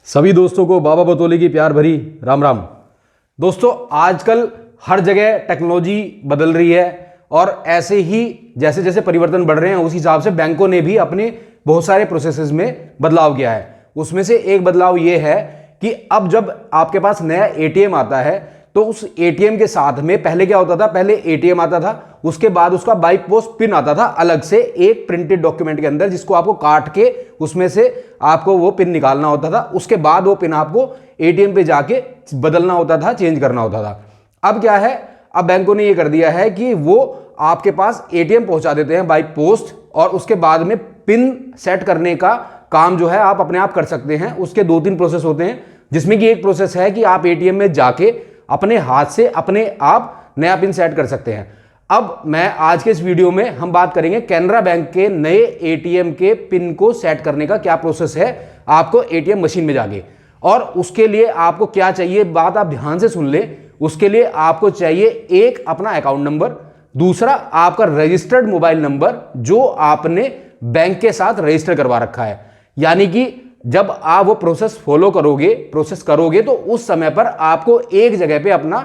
सभी दोस्तों को बाबा बतौली की प्यार भरी राम राम। दोस्तों, आजकल हर जगह टेक्नोलॉजी बदल रही है और ऐसे ही जैसे जैसे परिवर्तन बढ़ रहे हैं उस हिसाब से बैंकों ने भी अपने बहुत सारे प्रोसेसेस में बदलाव किया है। उसमें से एक बदलाव ये है कि अब जब आपके पास नया एटीएम आता है तो उस एटीएम के साथ में पहले क्या होता था, पहले एटीएम आता था, उसके बाद उसका बाई पोस्ट पिन आता था अलग से एक प्रिंटेड डॉक्यूमेंट के अंदर, जिसको आपको काट के उसमें से आपको वो पिन निकालना होता था। उसके बाद वो पिन आपको एटीएम पे जाके बदलना होता था, चेंज करना होता था। अब क्या है, अब बैंकों ने ये कर दिया है कि वो आपके पास एटीएम पहुंचा देते हैं बाई पोस्ट और उसके बाद में पिन सेट करने का काम जो है आप अपने आप कर सकते हैं। उसके 2-3 प्रोसेस होते हैं, जिसमें कि एक प्रोसेस है कि आप एटीएम में जाके अपने हाथ से अपने आप नया पिन सेट कर सकते हैं। अब मैं आज के इस वीडियो में हम बात करेंगे कैनरा बैंक के नए एटीएम के पिन को सेट करने का क्या प्रोसेस है आपको एटीएम मशीन में जाके, और उसके लिए आपको क्या चाहिए, बात आप ध्यान से सुन ले। उसके लिए आपको चाहिए एक अपना अकाउंट नंबर, दूसरा आपका रजिस्टर्ड मोबाइल नंबर जो आपने बैंक के साथ रजिस्टर करवा रखा है। यानी कि जब आप वो प्रोसेस करोगे तो उस समय पर आपको एक जगह पे अपना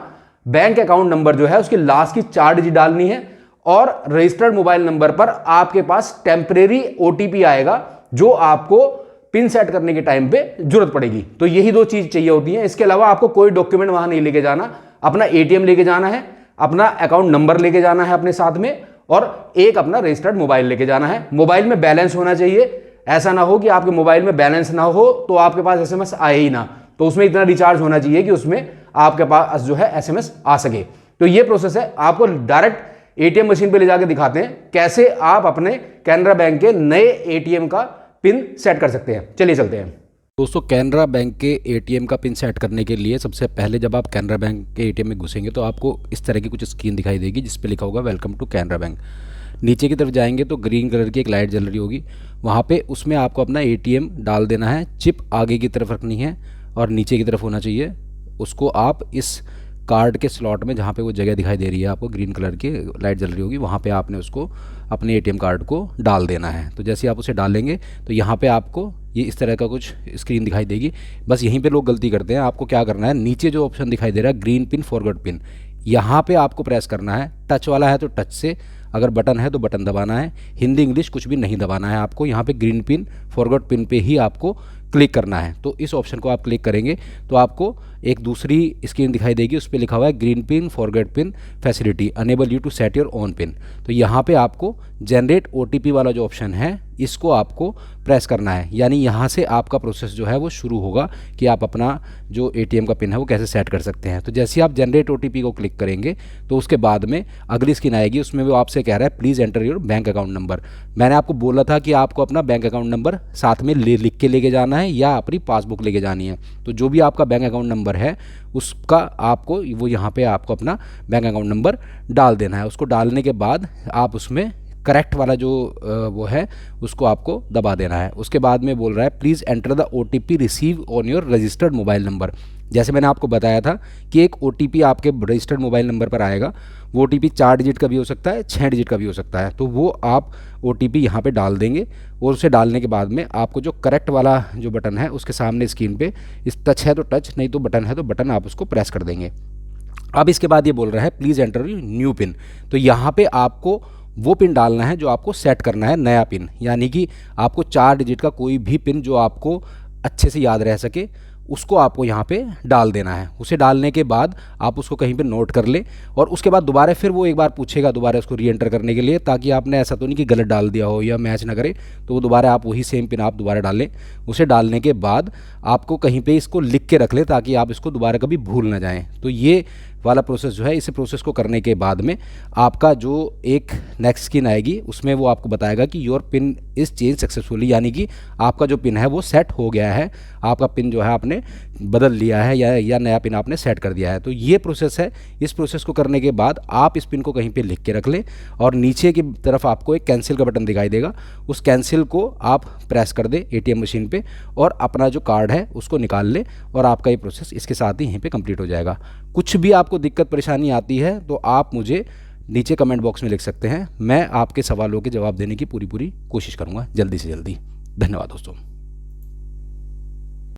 बैंक अकाउंट नंबर जो है उसकी लास्ट की 4 डिजिट डालनी है और रजिस्टर्ड मोबाइल नंबर पर आपके पास टेम्परेरी ओटीपी आएगा जो आपको पिन सेट करने के टाइम पे जरूरत पड़ेगी। तो यही 2 चीज चाहिए होती है। इसके अलावा आपको कोई डॉक्यूमेंट वहां नहीं लेके जाना, अपना एटीएम लेके जाना है, अपना अकाउंट नंबर लेके जाना है अपने साथ में, और एक अपना रजिस्टर्ड मोबाइल लेके जाना है। मोबाइल में बैलेंस होना चाहिए। ऐसा ना हो कि आपके मोबाइल में बैलेंस ना हो तो आपके पास एसएमएस आए ही ना, तो उसमें इतना रिचार्ज होना चाहिए कि उसमें आपके पास जो है एसएमएस आ सके। तो ये प्रोसेस है। आपको डायरेक्ट एटीएम मशीन पे ले जाके दिखाते हैं कैसे आप अपने कैनरा बैंक के नए एटीएम का पिन सेट कर सकते हैं। चलिए चलते हैं दोस्तों। कैनरा बैंक के एटीएम का पिन सेट करने के लिए सबसे पहले जब आप कैनरा बैंक के एटीएम में घुसेंगे तो आपको इस तरह की कुछ स्क्रीन दिखाई देगी जिस पे लिखा होगा वेलकम टू कैनरा बैंक। नीचे की तरफ जाएंगे तो ग्रीन कलर की एक लाइट जल रही होगी, वहाँ पे उसमें आपको अपना एटीएम डाल देना है। चिप आगे की तरफ रखनी है और नीचे की तरफ होना चाहिए। उसको आप इस कार्ड के स्लॉट में जहाँ पे वो जगह दिखाई दे रही है आपको ग्रीन कलर की लाइट जल रही होगी, वहाँ पे आपने उसको अपने एटीएम कार्ड को डाल देना है। तो जैसे आप उसे डालेंगे तो यहाँ पे आपको ये इस तरह का कुछ स्क्रीन दिखाई देगी। बस यहीं पे लोग गलती करते हैं। आपको क्या करना है, नीचे जो ऑप्शन दिखाई दे रहा है ग्रीन पिन फॉरगॉट पिन, यहाँ पे आपको प्रेस करना है। टच वाला है तो टच से, अगर बटन है तो बटन दबाना है। हिंदी इंग्लिश कुछ भी नहीं दबाना है आपको। यहाँ पे ग्रीन पिन फॉरगॉट पिन पे ही आपको क्लिक करना है। तो इस ऑप्शन को आप क्लिक करेंगे तो आपको एक दूसरी स्क्रीन दिखाई देगी, उस पर लिखा हुआ है green pin forget pin facility enable you to set your own pin. तो यहाँ पे आपको जनरेट ओटीपी वाला जो ऑप्शन है इसको आपको प्रेस करना है। यानी यहाँ से आपका प्रोसेस जो है वो शुरू होगा कि आप अपना जो एटीएम का पिन है वो कैसे सेट कर सकते हैं। तो जैसे आप जनरेट ओटीपी को क्लिक करेंगे तो उसके बाद में अगली स्क्रीन आएगी, उसमें वो आपसे कह रहा है please enter your bank account number. मैंने आपको बोला था कि आपको अपना बैंक अकाउंट नंबर साथ में लिख के लेके जाना है या अपनी पासबुक लेके जानी है। तो जो भी आपका बैंक अकाउंट नंबर है उसका आपको वो यहाँ पे आपको अपना बैंक अकाउंट नंबर डाल देना है। उसको डालने के बाद आप उसमें करेक्ट वाला जो वो है उसको आपको दबा देना है। उसके बाद में बोल रहा है please enter the OTP receive on your registered mobile number. जैसे मैंने आपको बताया था कि एक ओटीपी आपके रजिस्टर्ड मोबाइल नंबर पर आएगा। वो ओटीपी 4 डिजिट का भी हो सकता है, 6 डिजिट का भी हो सकता है। तो वो आप ओटीपी यहाँ पे डाल देंगे और उसे डालने के बाद में आपको जो करेक्ट वाला जो बटन है उसके सामने स्क्रीन पे इस टच है तो टच, नहीं तो बटन है तो बटन, आप उसको प्रेस कर देंगे। अब इसके बाद ये बोल रहा है प्लीज़ एंटर न्यू पिन। तो यहाँ पे आपको वो पिन डालना है जो आपको सेट करना है, नया पिन। यानी कि आपको 4 डिजिट का कोई भी पिन जो आपको अच्छे से याद रह सके उसको आपको यहाँ पे डाल देना है। उसे डालने के बाद आप उसको कहीं पे नोट कर ले और उसके बाद दोबारा फिर वो एक बार पूछेगा दोबारा उसको री एंटर करने के लिए, ताकि आपने ऐसा तो नहीं कि गलत डाल दिया हो या मैच ना करे। तो वो दोबारा आप वही सेम पिन आप दोबारा डालें। उसे डालने के बाद आपको कहीं पे इसको लिख के रख ले ताकि आप इसको दोबारा कभी भूल ना जाएँ। तो ये वाला प्रोसेस जो है, इस प्रोसेस को करने के बाद में आपका जो एक नेक्स्ट स्क्रीन आएगी उसमें वो आपको बताएगा कि your pin is change successfully, यानी कि आपका जो पिन है वो सेट हो गया है। आपका पिन जो है आपने बदल लिया है या नया पिन आपने सेट कर दिया है। तो ये प्रोसेस है। इस प्रोसेस को करने के बाद आप इस पिन को कहीं पे लिख के रख लें और नीचे की तरफ आपको एक कैंसिल का बटन दिखाई देगा। उस कैंसिल को आप प्रेस कर दें एटीएम मशीन पे और अपना जो कार्ड है उसको निकाल लें और आपका ये प्रोसेस इसके साथ ही यहीं पे कंप्लीट हो जाएगा। कुछ भी आपको दिक्कत परेशानी आती है तो आप मुझे नीचे कमेंट बॉक्स में लिख सकते हैं। मैं आपके सवालों के जवाब देने की पूरी कोशिश करूँगा जल्दी से जल्दी। धन्यवाद दोस्तों।